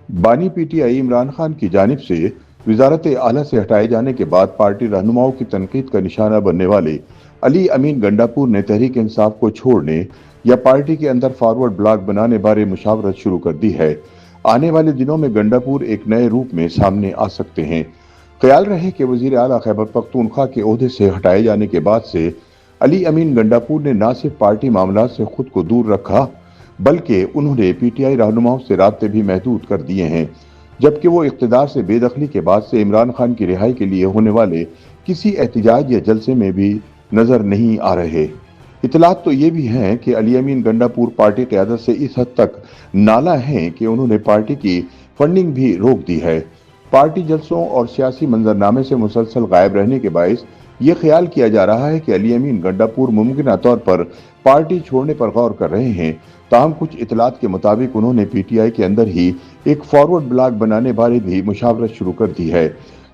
बानी पीटीआई इमरान खान की जानिब से वजारत आला से हटाए जाने के बाद पार्टी रहनुमाओं की तनकीद का निशाना बनने वाले अली अमीन गंडापुर ने तहरीक इंसाफ को छोड़ने या पार्टी के अंदर फॉरवर्ड ब्लॉक बनाने बारे मुशावरत शुरू कर दी है। आने वाले दिनों में गंडापुर एक नए रूप में सामने आ सकते हैं। ख्याल रहे कि वजीर आला खैबर पख्तूनख्वा के ओहदे से हटाए जाने के बाद से अली अमीन गंडापुर ने न सिर्फ पार्टी मामलात से खुद को दूर रखा, बल्कि उन्होंने पीटीआई रहनुमाओं से राब्ते भी महदूद कर दिए हैं, जबकि वो इख्तिदार से बेदखली के बाद से इमरान खान की रिहाई के लिए होने वाले किसी एहतजाज या जलसे में भी नजर नहीं आ रहे। इतलात तो ये भी हैं कि अली अमीन गंडापुर पार्टी क़यादत से इस हद तक नाला हैं कि उन्होंने पार्टी की फंडिंग भी रोक दी है। पार्टी जलसों और सियासी मंजरनामे से मुसलसल गायब रहने के बायस ये ख्याल किया जा रहा है कि अली अमीन गंडापुर मुमकिन तौर पर पार्टी छोड़ने पर गौर कर रहे हैं। ताहम कुछ इतलात के मुताबिक उन्होंने पीटीआई के अंदर ही एक फॉरवर्ड ब्लॉक बनाने बारे भी मुशावरत शुरू कर दी है।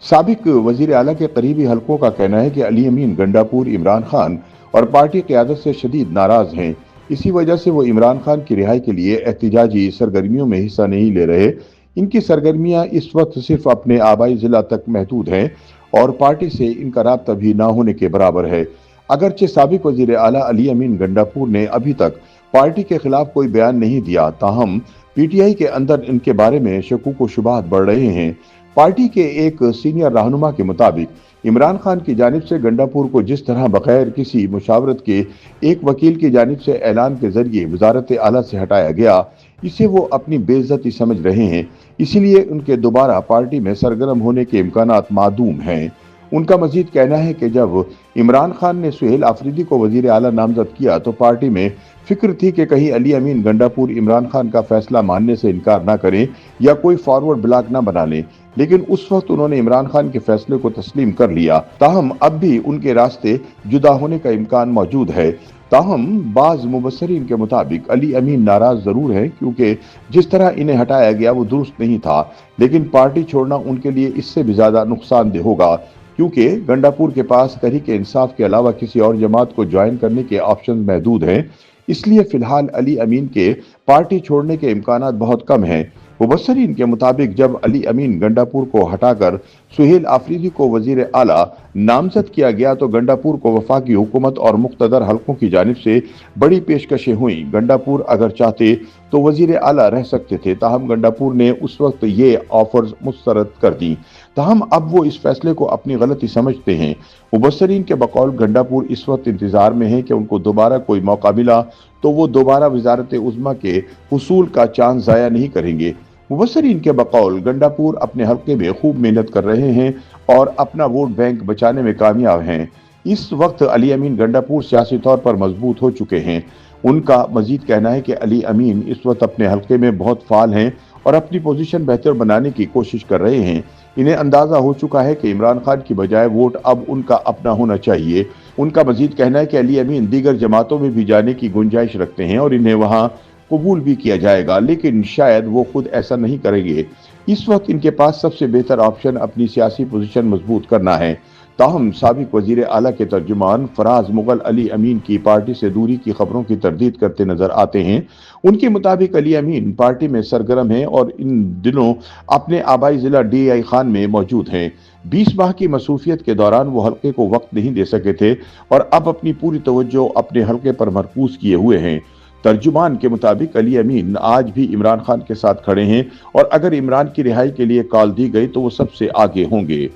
साबिक वजीर आला के करीबी हलकों का कहना है कि अली अमीन गंडापुर इमरान खान और पार्टी क़यादत से शदीद नाराज हैं। इसी वजह से वो इमरान खान की रिहाई के लिए एहतजाजी सरगर्मियों में हिस्सा नहीं ले रहे। इनकी सरगर्मियां इस वक्त सिर्फ अपने आबाई जिला तक महदूद हैं और पार्टी से इनका राब्ता भी ना होने के बराबर है। अगरचे साबिक वजीर आला अली अमीन गंडापुर ने अभी तक पार्टी के खिलाफ कोई बयान नहीं दिया, ताहम पीटीआई के अंदर इनके बारे में शकूक व शुबहात बढ़ रहे हैं। पार्टी के एक सीनियर रहनुमा के मुताबिक इमरान खान की जानिब से गंडापुर को जिस तरह बगैर किसी मुशावरत के एक वकील की जानिब से ऐलान के जरिए वजारत आला से हटाया गया, इसे वो अपनी बेइज्जती समझ रहे हैं। इसीलिए उनके दोबारा पार्टी में सरगर्म होने के इम्कानात मादूम हैं। उनका मजीद कहना है कि जब इमरान खान ने सुहेल आफरीदी को वजीर आला नामजद किया तो पार्टी में फिक्र थी कि कहीं अली अमीन गंडापुर इमरान खान का फैसला मानने से इनकार ना करें या कोई फॉरवर्ड ब्लॉक ना बना लें, लेकिन उस वक्त उन्होंने इमरान खान के फैसले को तस्लीम कर लिया। ताहम अब भी उनके रास्ते जुदा होने का इम्कान मौजूद है। ताहम बाज मुबस्सरीन के मुताबिक अली अमीन नाराज जरूर है, क्योंकि जिस तरह इन्हें हटाया गया वो दुरुस्त नहीं था, लेकिन पार्टी छोड़ना उनके लिए इससे भी ज्यादा नुकसानदेह होगा, क्योंकि गंडापुर के पास तहरीक इंसाफ के अलावा किसी और जमात को ज्वाइन करने के ऑप्शन महदूद हैं। इसलिए फिलहाल अली अमीन के पार्टी छोड़ने के इम्कानात बहुत कम हैं। मुबस्सरीन के मुताबिक जब अली अमीन गंडापुर को हटाकर सुहेल आफरीदी को वजीर आला नामजद किया गया तो गंडापुर को वफाकी हुकूमत और मुख्तदर हलकों की जानिब से बड़ी पेशकशें हुई। गंडापुर अगर चाहते तो वजीर आला रह सकते थे, ताहम गंडापुर ने उस वक्त ये ऑफर्स मुस्तरद कर दी। ताहम अब वो इस फैसले को अपनी गलती समझते हैं। मुबस्सरीन के बकौल गंडापुर इस वक्त इंतजार में है कि उनको दोबारा कोई मौका मिला तो वो दोबारा वजारत उज़्मा के हुसूल का चांस ज़ाया नहीं करेंगे। मुबस्सरीन के बकौल गंडापुर अपने हल्के में खूब मेहनत कर रहे हैं और अपना वोट बैंक बचाने में कामयाब हैं। इस वक्त अली अमीन गंडापुर सियासी तौर पर मजबूत हो चुके हैं। उनका मजीद कहना है कि अली अमीन इस वक्त अपने हल्के में बहुत फाल हैं और अपनी पोजीशन बेहतर बनाने की कोशिश कर रहे हैं। इन्हें अंदाजा हो चुका है कि इमरान खान की बजाय वोट अब उनका अपना होना चाहिए। उनका मजीद कहना है कि अली अमीन दीगर जमातों में भी जाने की गुंजाइश रखते हैं और इन्हें वहां कबूल भी किया जाएगा, लेकिन शायद वो खुद ऐसा नहीं करेंगे। इस वक्त इनके पास सबसे बेहतर ऑप्शन अपनी सियासी पोजीशन मजबूत करना है। ताहम साबिक वजीर आला के तर्जुमान फराज मुगल अली अमीन की पार्टी से दूरी की खबरों की तरदीद करते नजर आते हैं। उनके मुताबिक अली अमीन पार्टी में सरगर्म हैं और इन दिनों अपने आबाई जिला DI खान में मौजूद हैं। 20 माह की मसरूफियत के दौरान वो हल्के को वक्त नहीं दे सके थे और अब अपनी पूरी तवज्जो अपने हल्के पर मरकूज किए हुए हैं। तर्जुमान के मुताबिक अली अमीन आज भी इमरान खान के साथ खड़े हैं और अगर इमरान की रिहाई के लिए कॉल दी गई तो वो सबसे आगे होंगे।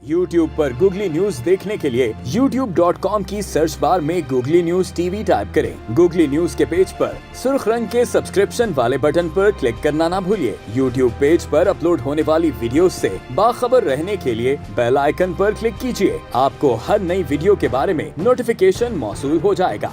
YouTube पर गूगली न्यूज देखने के लिए youtube.com की सर्च बार में गूगली न्यूज TV टाइप करें। गूगली न्यूज के पेज पर सुर्ख रंग के सब्सक्रिप्शन वाले बटन पर क्लिक करना ना भूलिए। YouTube पेज पर अपलोड होने वाली वीडियोस से बाखबर रहने के लिए बेल आइकन पर क्लिक कीजिए। आपको हर नई वीडियो के बारे में नोटिफिकेशन मौसूल हो जाएगा।